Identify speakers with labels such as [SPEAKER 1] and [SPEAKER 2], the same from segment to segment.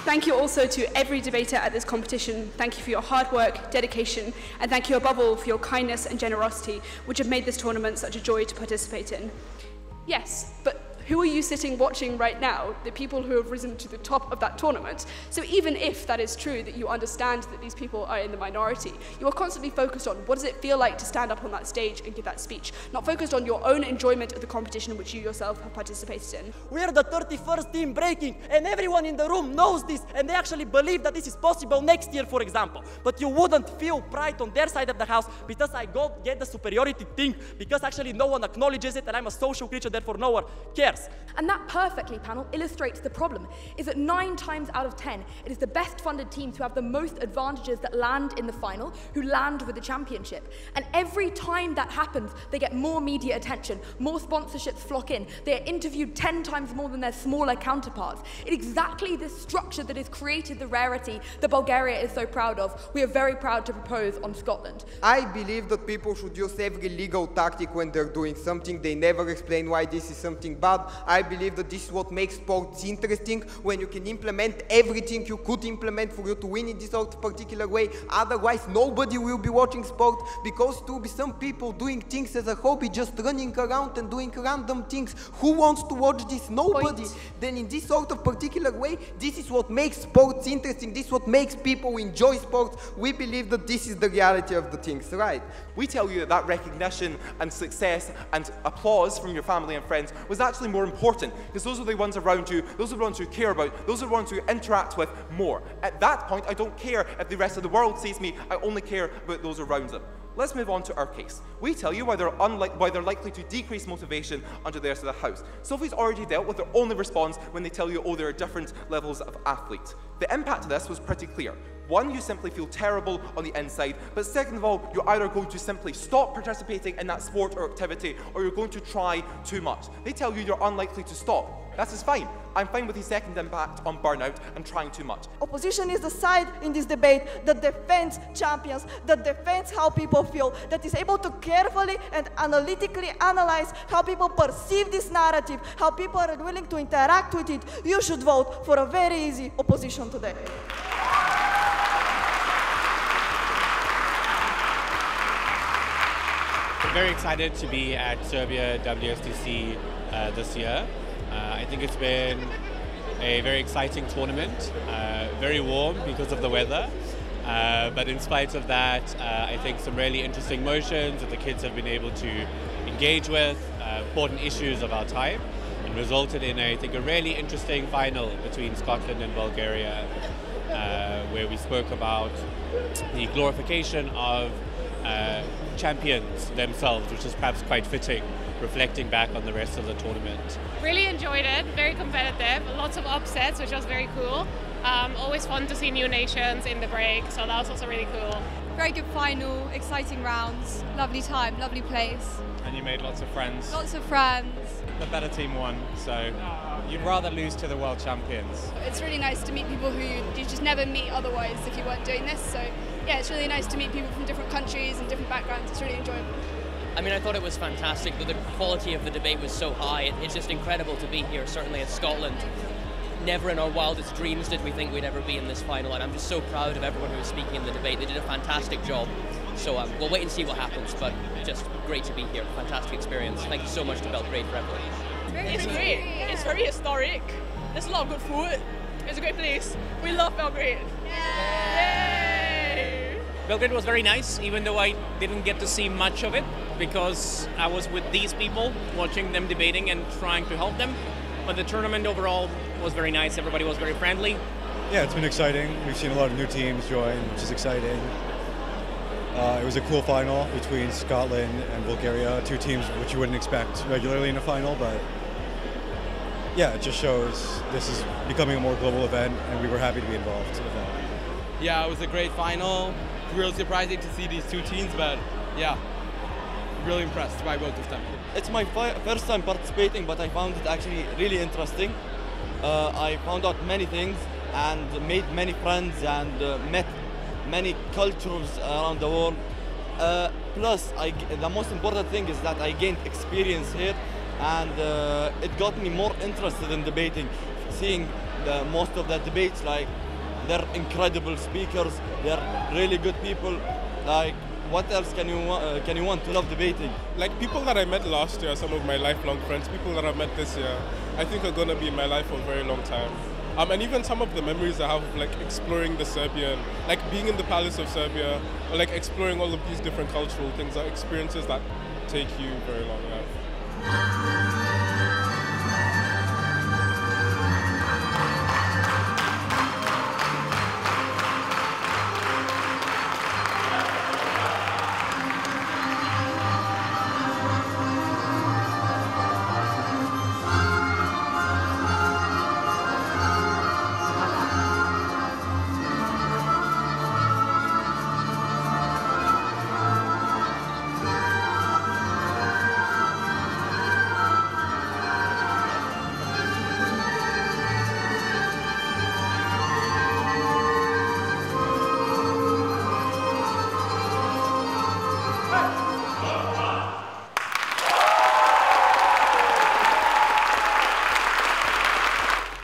[SPEAKER 1] Thank you also to every debater at this competition. Thank you for your hard work, dedication, and thank you above all for your kindness and generosity, which have made this tournament such a joy to participate in. Yes, but who are you sitting watching right now? The people who have risen to the top of that tournament. So even if that is true, that you understand that these people are in the minority, you are constantly focused on what does it feel like to stand up on that stage and give that speech, not focused on your own enjoyment of the competition which you yourself have participated in.
[SPEAKER 2] We are the 31st team breaking, and everyone in the room knows this, and they actually believe that this is possible next year, for example. But you wouldn't feel pride on their side of the house because I get the superiority thing, because actually no one acknowledges it, and I'm a social creature, therefore no one cares.
[SPEAKER 3] And that perfectly, panel, illustrates the problem, is that 9 times out of 10, it is the best funded teams who have the most advantages that land in the final, who land with the championship. And every time that happens, they get more media attention, more sponsorships flock in, they are interviewed 10 times more than their smaller counterparts. It's exactly this structure that has created the rarity that Bulgaria is so proud of. We are very proud to propose on Scotland.
[SPEAKER 4] I believe that people should use every legal tactic when they're doing something. They never explain why this is something bad. I believe that this is what makes sports interesting, when you can implement everything you could implement for you to win in this particular way. Otherwise, nobody will be watching sport, because to be some people doing things as a hobby, just running around and doing random things. Who wants to watch this? Nobody. Then in this sort of particular way, this is what makes sports interesting. This is what makes people enjoy sports. We believe that this is the reality of the things, right?
[SPEAKER 5] We tell you that recognition and success and applause from your family and friends was actually more important, because those are the ones around you, those are the ones you care about, those are the ones you interact with more. At that point, I don't care if the rest of the world sees me, I only care about those around them. Let's move on to our case. We tell you why they're likely to decrease motivation under the rest of the house. Sophie's already dealt with their only response when they tell you, oh, there are different levels of athlete. The impact of this was pretty clear. One, you simply feel terrible on the inside, but second of all, you're either going to simply stop participating in that sport or activity, or you're going to try too much. They tell you you're unlikely to stop. That is fine. I'm fine with the second impact on burnout and trying too much.
[SPEAKER 6] Opposition is the side in this debate that defends champions, that defends how people feel, that is able to carefully and analytically analyze how people perceive this narrative, how people are willing to interact with it. You should vote for a very easy opposition today.
[SPEAKER 7] I'm very excited to be at Serbia WSDC this year. I think it's been a very exciting tournament, very warm because of the weather, but in spite of that, I think some really interesting motions that the kids have been able to engage with, important issues of our time, and resulted in, I think, a really interesting final between Scotland and Bulgaria, where we spoke about the glorification of champions themselves, which is perhaps quite fitting, reflecting back on the rest of the tournament.
[SPEAKER 8] Really enjoyed it, very competitive, lots of upsets, which was very cool. Always fun to see new nations in the break, so that was also really cool.
[SPEAKER 9] Very good final, exciting rounds, lovely time, lovely place.
[SPEAKER 10] And you made lots of friends.
[SPEAKER 9] Lots of friends.
[SPEAKER 10] The better team won, so you'd rather lose to the world champions.
[SPEAKER 9] It's really nice to meet people who you just never meet otherwise if you weren't doing this, so yeah, it's really nice to meet people from different countries and different backgrounds. It's really enjoyable.
[SPEAKER 11] I mean, I thought it was fantastic. The quality of the debate was so high. It's just incredible to be here, certainly in Scotland. Never in our wildest dreams did we think we'd ever be in this final, and I'm just so proud of everyone who was speaking in the debate. They did a fantastic job. So we'll wait and see what happens, but just great to be here. Fantastic experience. Thank you so much to Belgrade for everything.
[SPEAKER 12] It's great. It's very historic. There's a lot of good food. It's a great place. We love Belgrade. Yay!
[SPEAKER 13] Belgrade was very nice, even though I didn't get to see much of it, because I was with these people, watching them debating and trying to help them. But the tournament overall was very nice. Everybody was very friendly.
[SPEAKER 14] Yeah, it's been exciting. We've seen a lot of new teams join, which is exciting. It was a cool final between Scotland and Bulgaria, two teams which you wouldn't expect regularly in a final, but yeah, it just shows this is becoming a more global event, and we were happy to be involved with that.
[SPEAKER 15] Yeah, it was a great final. Really surprising to see these two teams, but yeah, really impressed by both of them.
[SPEAKER 16] It's my first time participating, but I found it actually really interesting. I found out many things and made many friends and met many cultures around the world. Plus, the most important thing is that I gained experience here, and it got me more interested in debating, seeing most of the debates. Like, they're incredible speakers. They're really good people. Like, what else can you want to love debating?
[SPEAKER 17] Like, people that I met last year, some of my lifelong friends, people that I've met this year, I think are going to be in my life for a very long time. And even some of the memories I have of like exploring the Serbian, like being in the Palace of Serbia, or like exploring all of these different cultural things, are experiences that take you very long. Yeah.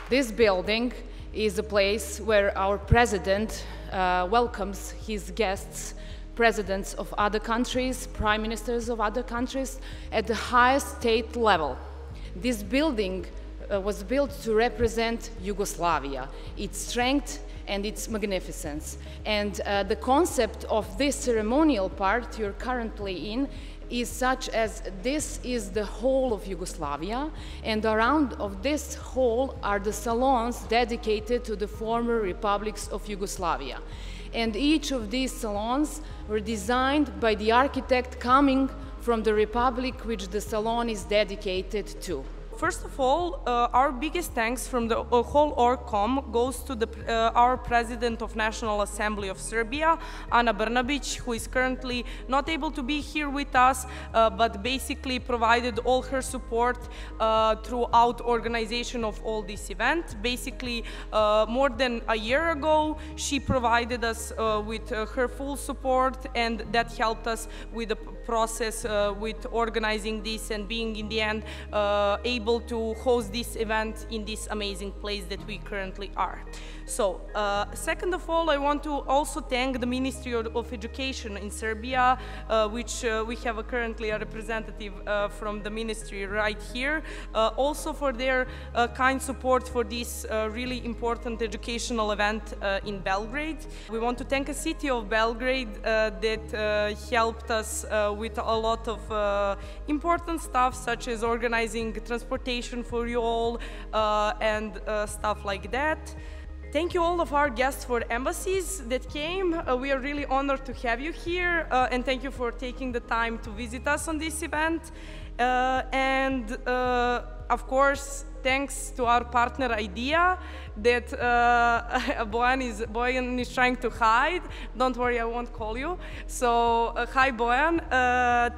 [SPEAKER 18] This building is a place where our president welcomes his guests, presidents of other countries, prime ministers of other countries, at the highest state level. This building was built to represent Yugoslavia, its strength and its magnificence. And the concept of this ceremonial part you're currently in is such as this is the whole of Yugoslavia, and around of this whole are the salons dedicated to the former republics of Yugoslavia. And each of these salons were designed by the architect coming from the republic which the salon is dedicated to.
[SPEAKER 19] First of all, our biggest thanks from the whole ORCOM goes to our President of National Assembly of Serbia, Ana Brnabić, who is currently not able to be here with us, but basically provided all her support throughout organization of all this event. Basically, more than a year ago, she provided us with her full support, and that helped us with the process with organizing this and being in the end able to host this event in this amazing place that we currently are. So, second of all, I want to also thank the Ministry of Education in Serbia, which we have currently a representative from the ministry right here, also for their kind support for this really important educational event in Belgrade. We want to thank the city of Belgrade that helped us with a lot of important stuff, such as organizing transportation for you all and stuff like that. Thank you all of our guests for embassies that came. We are really honored to have you here, and thank you for taking the time to visit us on this event. Of course, thanks to our partner IDEA that Bojan is trying to hide. Don't worry, I won't call you. So, hi Bojan,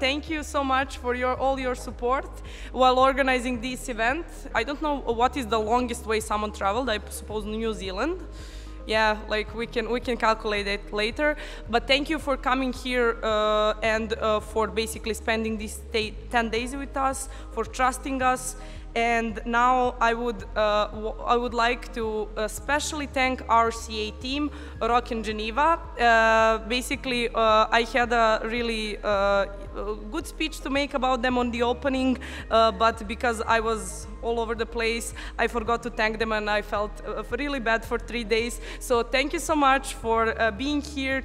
[SPEAKER 19] thank you so much for all your support while organizing this event. I don't know what is the longest way someone traveled, I suppose New Zealand. Yeah, like we can calculate it later. But thank you for coming here and for basically spending these 10 days with us, for trusting us. And now I would like to especially thank our CA team, Rock in Geneva. Basically, I had a really good speech to make about them on the opening, but because I was all over the place, I forgot to thank them, and I felt really bad for 3 days. So thank you so much for being here,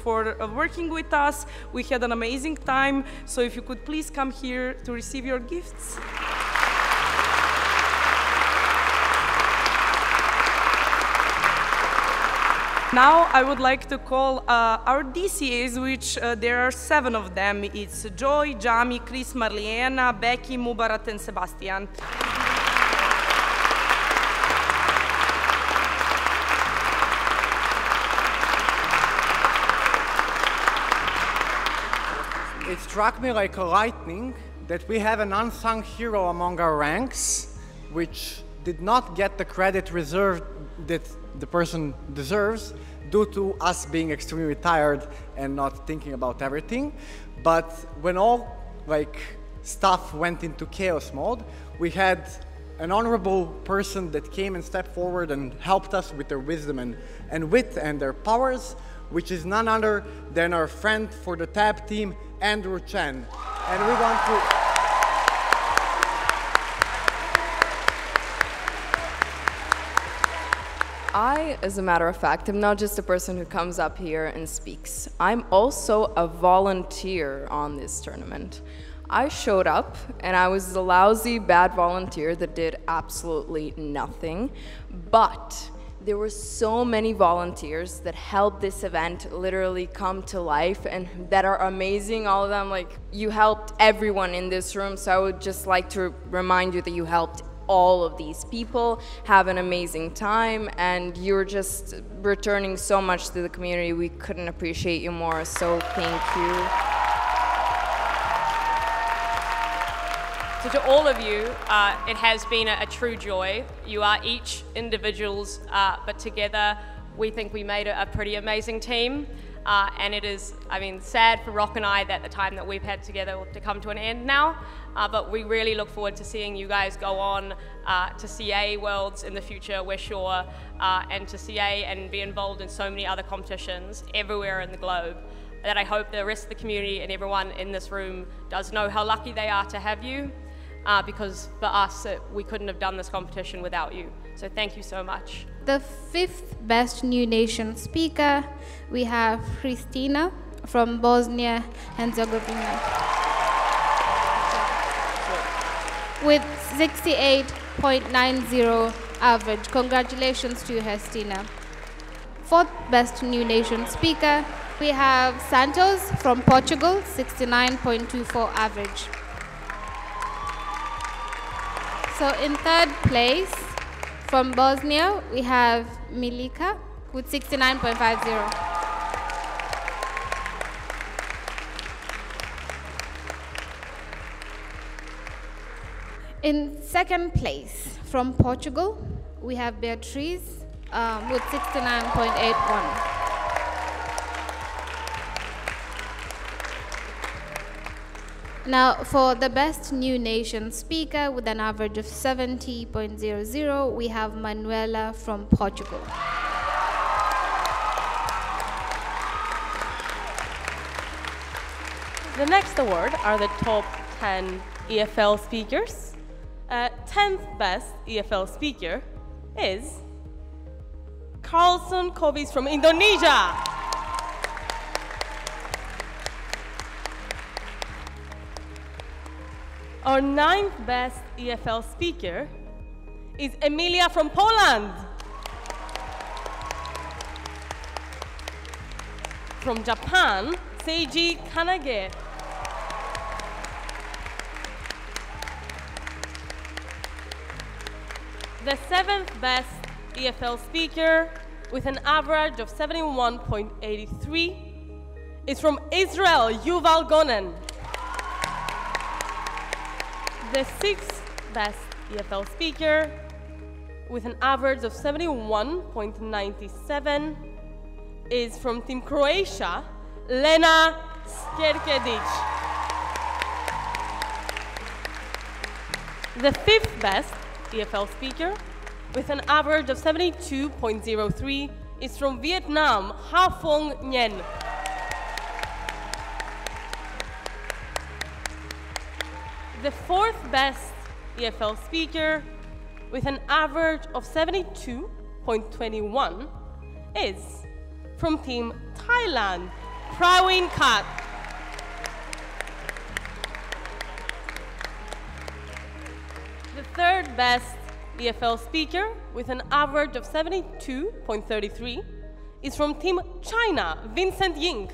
[SPEAKER 19] for working with us. We had an amazing time. So if you could please come here to receive your gifts. Now I would like to call our DCAs, which there are 7 of them. It's Joy, Jami, Chris, Marliena, Becky, Mubarat, and Sebastian.
[SPEAKER 20] It struck me like a lightning that we have an unsung hero among our ranks, which did not get the credit reserved that the person deserves due to us being extremely tired and not thinking about everything. But when all stuff went into chaos mode, we had an honorable person that came and stepped forward and helped us with their wisdom and wit and their powers, which is none other than our friend for the tag team, Andrew Chen. And we want to...
[SPEAKER 21] I, as a matter of fact, am not just a person who comes up here and speaks. I'm also a volunteer on this tournament. I showed up, and I was the lousy, bad volunteer that did absolutely nothing, but there were so many volunteers that helped this event literally come to life and that are amazing, all of them. Like, you helped everyone in this room, so I would just like to remind you that you helped all of these people have an amazing time, and you're just returning so much to the community. We couldn't appreciate you more, so thank you.
[SPEAKER 22] So to all of you, it has been a true joy. You are each individuals, but together we think we made a pretty amazing team. And it is, I mean, sad for Rock and I that the time that we've had together to come to an end now, but we really look forward to seeing you guys go on to CA Worlds in the future, we're sure, and to CA and be involved in so many other competitions everywhere in the globe, that I hope the rest of the community and everyone in this room does know how lucky they are to have you, because for us, we couldn't have done this competition without you. So thank you so much.
[SPEAKER 23] The 5th best new nation speaker, we have Christina from Bosnia and Herzegovina with 68.90 average. Congratulations to you, Christina. 4th best new nation speaker, we have Santos from Portugal, 69.24 average. So in 3rd place, from Bosnia, we have Milika with 69.50. In 2nd place, from Portugal, we have Beatriz with 69.81. Now, for the best new nation speaker with an average of 70.00, we have Manuela from Portugal.
[SPEAKER 24] The next award are the top 10 EFL speakers. 10th best EFL speaker is Carlson Kobis from Indonesia. Our 9th best EFL speaker is Emilia from Poland. From Japan, Seiji Kanage. The 7th best EFL speaker with an average of 71.83 is from Israel, Yuval Gonen. The 6th best EFL speaker with an average of 71.97 is from Team Croatia, Lena Skerkedic. The 5th best EFL speaker with an average of 72.03 is from Vietnam, Ha Phong Nguyen. The 4th best EFL speaker with an average of 72.21 is from Team Thailand, Praveen Kat. The 3rd best EFL speaker with an average of 72.33 is from Team China, Vincent Ying.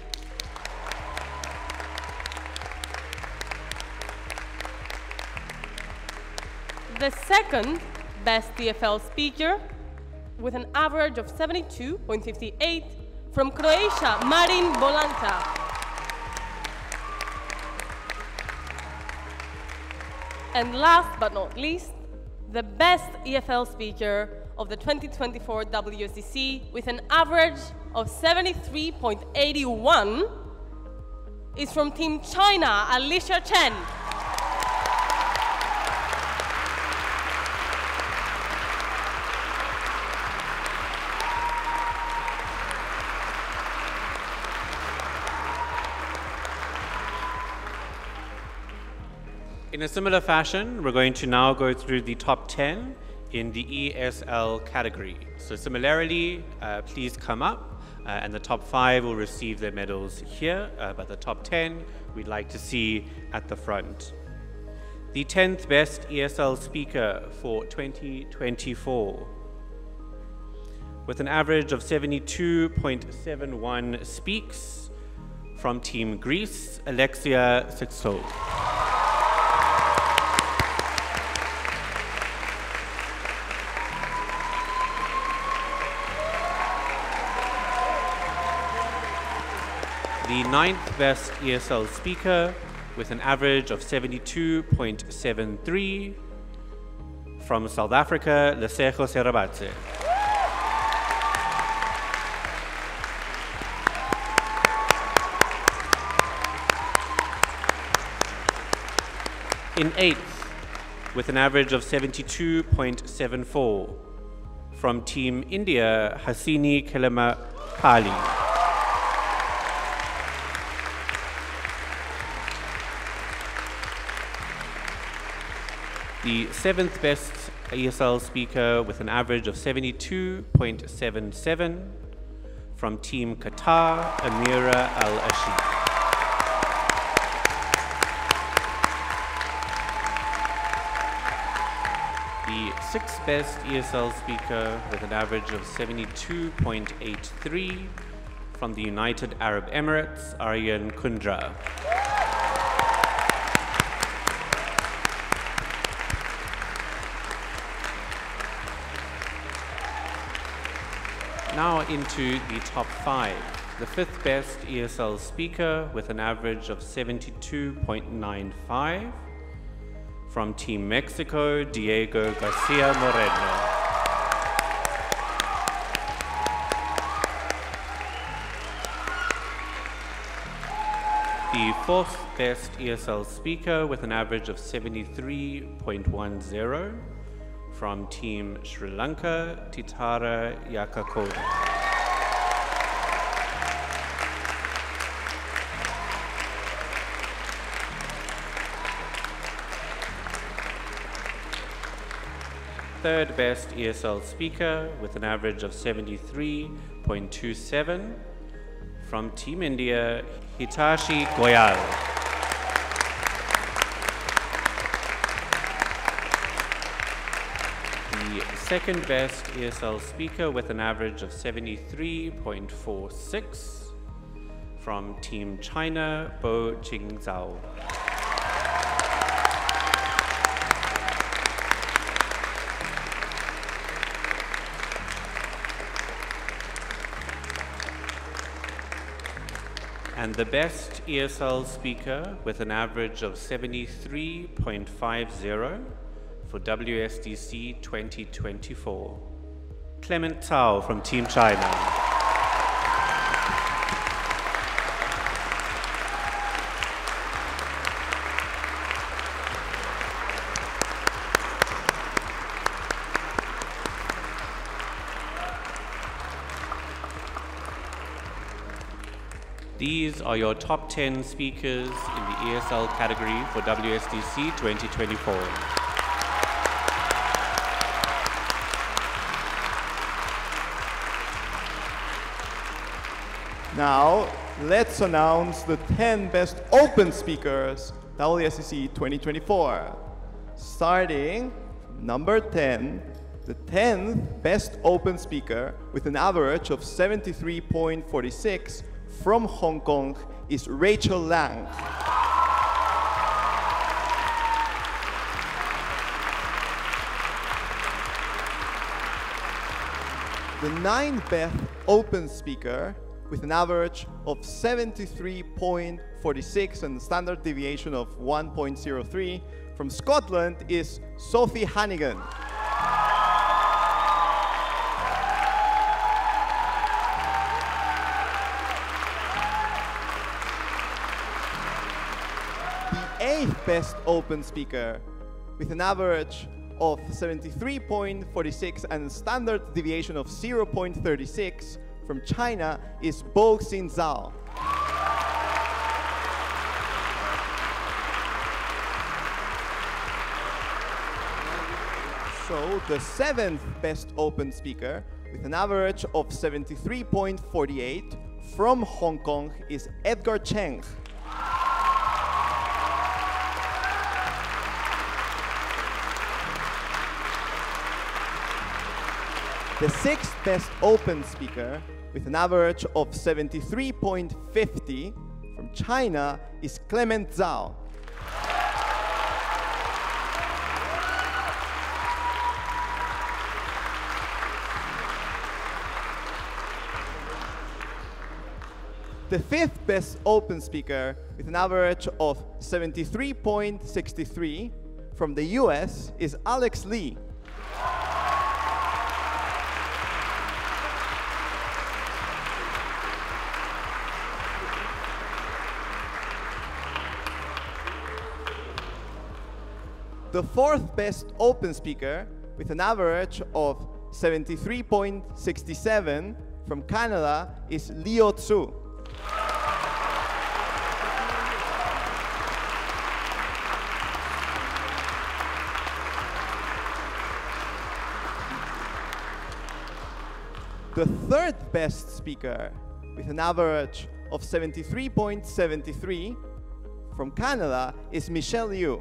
[SPEAKER 24] The 2nd best EFL speaker with an average of 72.58 from Croatia, Marin Bolanta. And last but not least, the best EFL speaker of the 2024 WSDC with an average of 73.81 is from Team China, Alicia Chen.
[SPEAKER 7] In a similar fashion, we're going to now go through the top 10 in the ESL category. So similarly, please come up and the top 5 will receive their medals here, but the top 10 we'd like to see at the front. The 10th best ESL speaker for 2024 with an average of 72.71 speaks from Team Greece, Alexia Sixou. The 9th best ESL speaker with an average of 72.73 from South Africa, Lesego Serabatse. In 8th, with an average of 72.74 from Team India, Hasini Kelemapali. The 7th best ESL speaker with an average of 72.77 from Team Qatar, Amira Al-Ashid. The 6th best ESL speaker with an average of 72.83 from the United Arab Emirates, Aryan Kundra. Now into the top 5. The 5th best ESL speaker with an average of 72.95 from Team Mexico, Diego Garcia Moreno. The 4th best ESL speaker with an average of 73.10 from Team Sri Lanka, Titara Yakakoda. Third best ESL speaker with an average of 73.27 from Team India, Hitashi Goyal. The second best ESL speaker with an average of 73.46 from Team China, Bo Jingzhao. And the best ESL speaker with an average of 73.50 for WSDC 2024, Clement Cao from Team China. These are your top 10 speakers in the ESL category for WSDC 2024.
[SPEAKER 1] Now, let's announce the 10 best open speakers WSDC 2024. Starting from number 10, the 10th best open speaker with an average of 73.46 from Hong Kong is Rachel Lang. The 9th best open speaker with an average of 73.46 and standard deviation of 1.03 from Scotland is Sophie Hannigan. The 8th best open speaker with an average of 73.46 and standard deviation of 0.36 from China is Bo Xin-Zhao. So the 7th best open speaker with an average of 73.48 from Hong Kong is Edgar Cheng. The 6th best open speaker with an average of 73.50 from China is Clement Zhao. The 5th best open speaker with an average of 73.63 from the US is Alex Lee. The 4th best open speaker with an average of 73.67 from Canada is Leo Tzu. The 3rd best speaker with an average of 73.73 from Canada is Michelle Liu.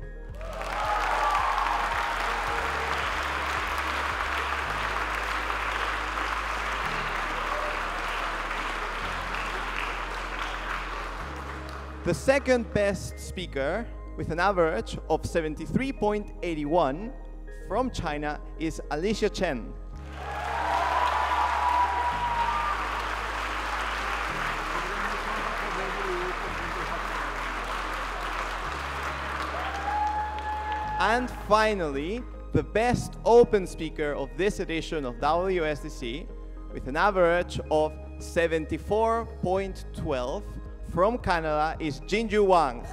[SPEAKER 1] The 2nd best speaker with an average of 73.81 from China is Alicia Chen. And finally, the best open speaker of this edition of WSDC with an average of 74.12 from Canada is Jinju Wang.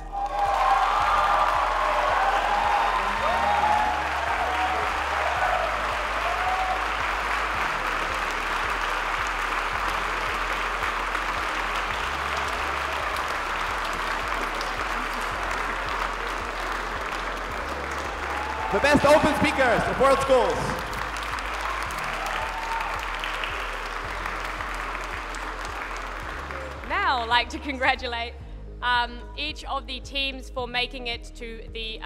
[SPEAKER 1] The best open speakers of World Schools.
[SPEAKER 22] Now I'd like to congratulate each of the teams for making it to the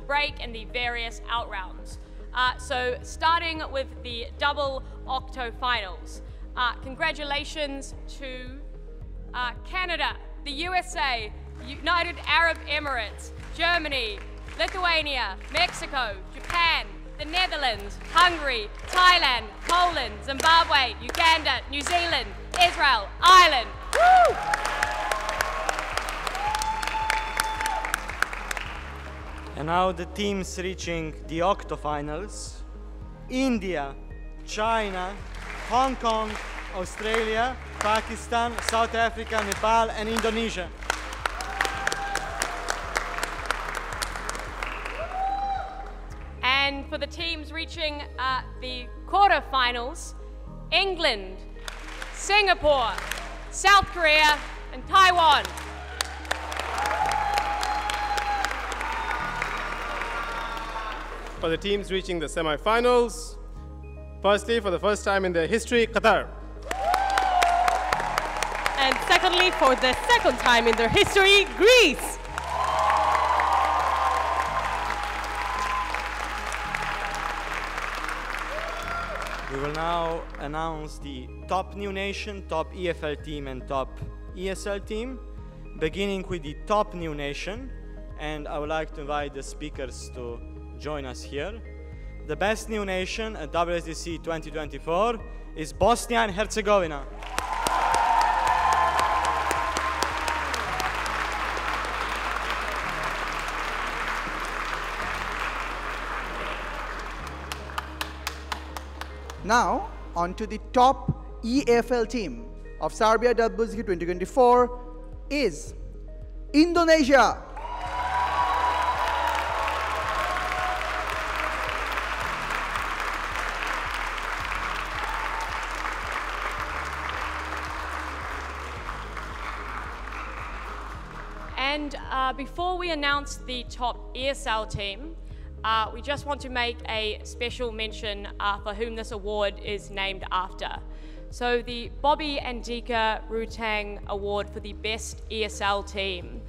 [SPEAKER 22] break and the various out rounds. So starting with the double octo finals. Congratulations to Canada, the USA, United Arab Emirates, Germany, Lithuania, Mexico, Japan, the Netherlands, Hungary, Thailand, Poland, Zimbabwe, Uganda, New Zealand, Israel, Ireland. Woo!
[SPEAKER 2] And now the teams reaching the octofinals: India, China, Hong Kong, Australia, Pakistan, South Africa, Nepal, and Indonesia.
[SPEAKER 22] And for the teams reaching the quarterfinals, England, Singapore, South Korea, and Taiwan.
[SPEAKER 3] For the teams reaching the semifinals, firstly, for the first time in their history, Qatar.
[SPEAKER 24] And secondly, for the second time in their history, Greece.
[SPEAKER 2] We will now announce the top new nation, top EFL team, and top ESL team, beginning with the top new nation. And I would like to invite the speakers to join us here. The best new nation at WSDC 2024 is Bosnia and Herzegovina.
[SPEAKER 4] Now, on to the top EFL team of Serbia WSDC 2024 is Indonesia.
[SPEAKER 22] And before we announce the top ESL team, we just want to make a special mention for whom this award is named after. So the Bobby and Dika Rutang Award for the Best ESL Team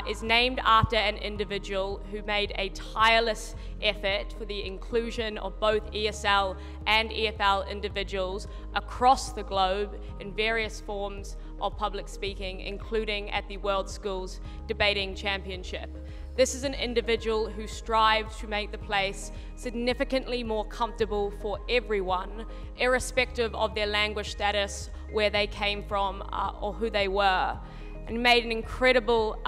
[SPEAKER 22] is named after an individual who made a tireless effort for the inclusion of both ESL and EFL individuals across the globe in various forms of public speaking, including at the World Schools Debating Championship. This is an individual who strived to make the place significantly more comfortable for everyone, irrespective of their language status, where they came from, or who they were, and made an incredible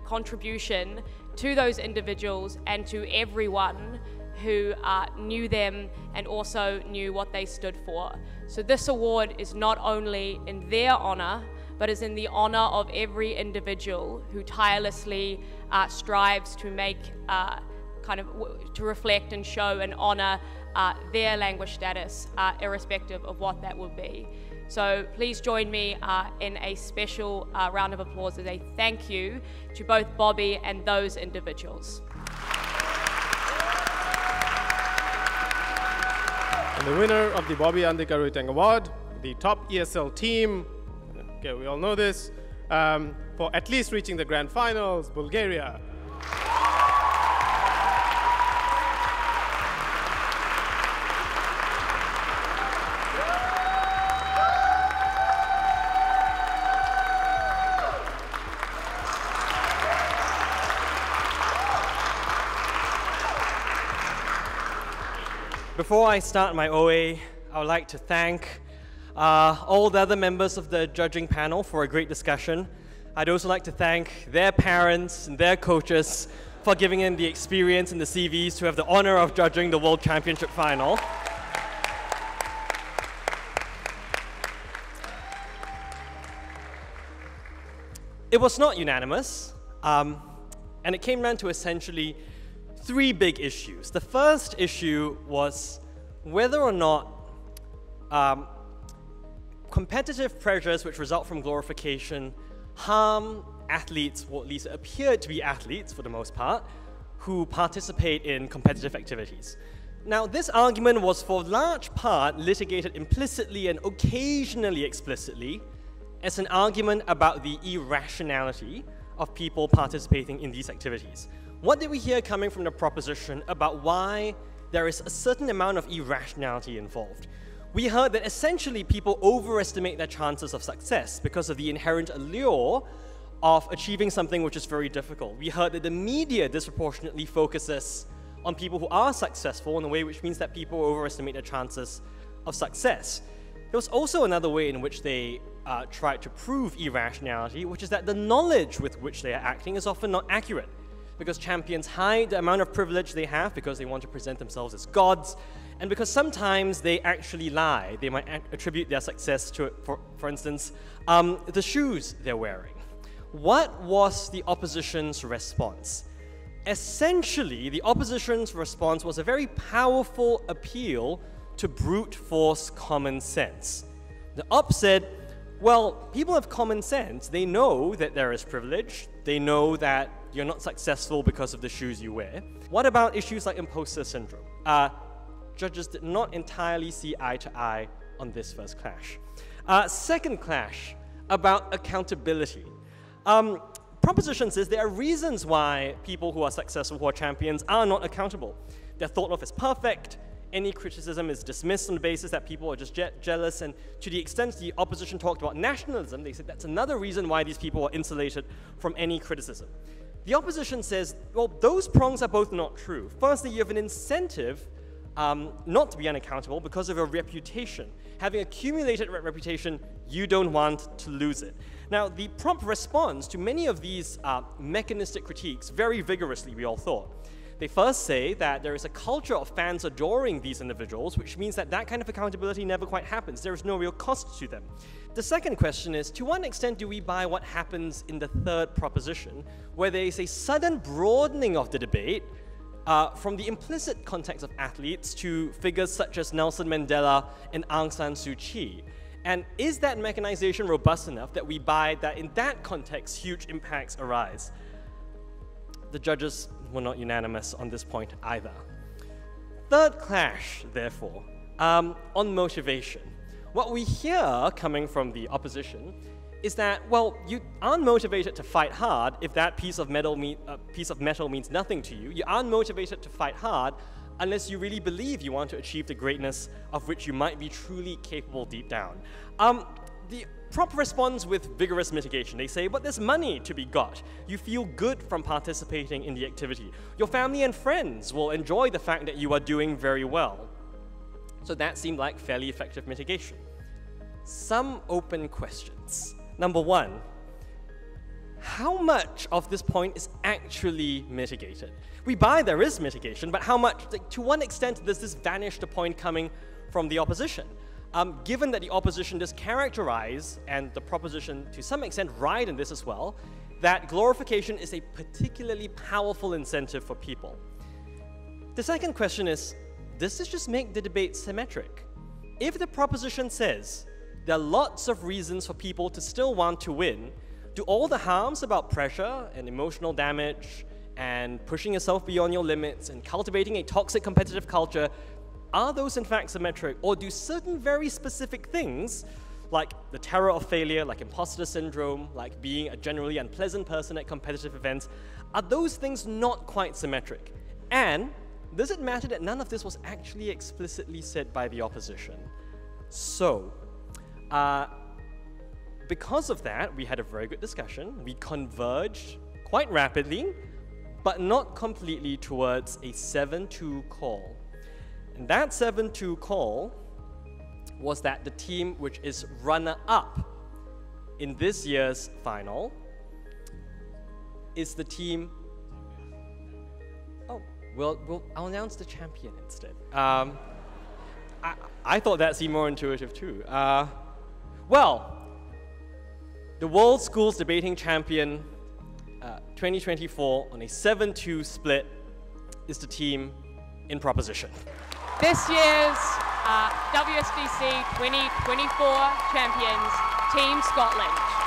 [SPEAKER 22] contribution to those individuals and to everyone who knew them and also knew what they stood for. So this award is not only in their honor, but is in the honor of every individual who tirelessly strives to make, to reflect and show and honor their language status, irrespective of what that would be. So please join me in a special round of applause as a thank you to both Bobby and those individuals.
[SPEAKER 3] And the winner of the Bobby and Dika Rutang Award, the top ESL team, okay, we all know this, for at least reaching the grand finals, Bulgaria.
[SPEAKER 5] Before I start my OA, I would like to thank all the other members of the judging panel for a great discussion. I'd also like to thank their parents and their coaches for giving them the experience and the CVs to have the honor of judging the World Championship final. It was not unanimous, and it came down to essentially three big issues. The first issue was whether or not competitive pressures which result from glorification harm athletes, or at least appear to be athletes for the most part, who participate in competitive activities. Now, this argument was for large part litigated implicitly and occasionally explicitly as an argument about the irrationality of people participating in these activities. What did we hear coming from the proposition about why there is a certain amount of irrationality involved? We heard that essentially people overestimate their chances of success because of the inherent allure of achieving something which is very difficult. We heard that the media disproportionately focuses on people who are successful in a way which means that people overestimate their chances of success. There was also another way in which they tried to prove irrationality, which is that the knowledge with which they are acting is often not accurate, because champions hide the amount of privilege they have because they want to present themselves as gods, and because sometimes they actually lie. They might attribute their success to, for instance, the shoes they're wearing. What was the opposition's response? Essentially, the opposition's response was a very powerful appeal to brute force common sense. The op said, well, people have common sense. They know that there is privilege. They know that you're not successful because of the shoes you wear. What about issues like imposter syndrome? Judges did not entirely see eye to eye on this first clash. Second clash, about accountability. Proposition says there are reasons why people who are successful, who are champions, are not accountable. They're thought of as perfect. Any criticism is dismissed on the basis that people are just jealous, and to the extent the opposition talked about nationalism, they said that's another reason why these people are insulated from any criticism. The opposition says, well, those prongs are both not true. Firstly, you have an incentive not to be unaccountable because of your reputation. Having accumulated reputation, you don't want to lose it. Now, the prompt response to many of these mechanistic critiques, very vigorously, we all thought. They first say that there is a culture of fans adoring these individuals, which means that that kind of accountability never quite happens. There is no real cost to them. The second question is, to what extent do we buy what happens in the third proposition, where there is a sudden broadening of the debate from the implicit context of athletes to figures such as Nelson Mandela and Aung San Suu Kyi? And is that mechanization robust enough that we buy that in that context huge impacts arise? The judges were not unanimous on this point either. Third clash, therefore, on motivation. What we hear coming from the opposition is that, well, you aren't motivated to fight hard if that piece of metal means nothing to you. You aren't motivated to fight hard unless you really believe you want to achieve the greatness of which you might be truly capable deep down. The prop responds with vigorous mitigation. They say, but there's money to be got. You feel good from participating in the activity. Your family and friends will enjoy the fact that you are doing very well. So that seemed like fairly effective mitigation. Some open questions. Number one, how much of this point is actually mitigated? We buy there is mitigation, but how much, to what extent does this vanish the point coming from the opposition? Given that the opposition does characterize, and the proposition to some extent ride in this as well, that glorification is a particularly powerful incentive for people. The second question is, does this just make the debate symmetric? If the proposition says there are lots of reasons for people to still want to win, do all the harms about pressure and emotional damage and pushing yourself beyond your limits and cultivating a toxic competitive culture, are those in fact symmetric, or do certain very specific things, like the terror of failure, like imposter syndrome, like being a generally unpleasant person at competitive events, are those things not quite symmetric? And does it matter that none of this was actually explicitly said by the opposition? So, because of that, we had a very good discussion. We converged quite rapidly, but not completely, towards a 7-2 call. And that 7-2 call was that the team which is runner-up in this year's final is the team... Oh, I'll announce the champion instead. I thought that seemed more intuitive too. Well, the World Schools Debating Champion 2024 on a 7-2 split is the team in proposition.
[SPEAKER 22] This year's WSDC 2024 champions, Team Scotland.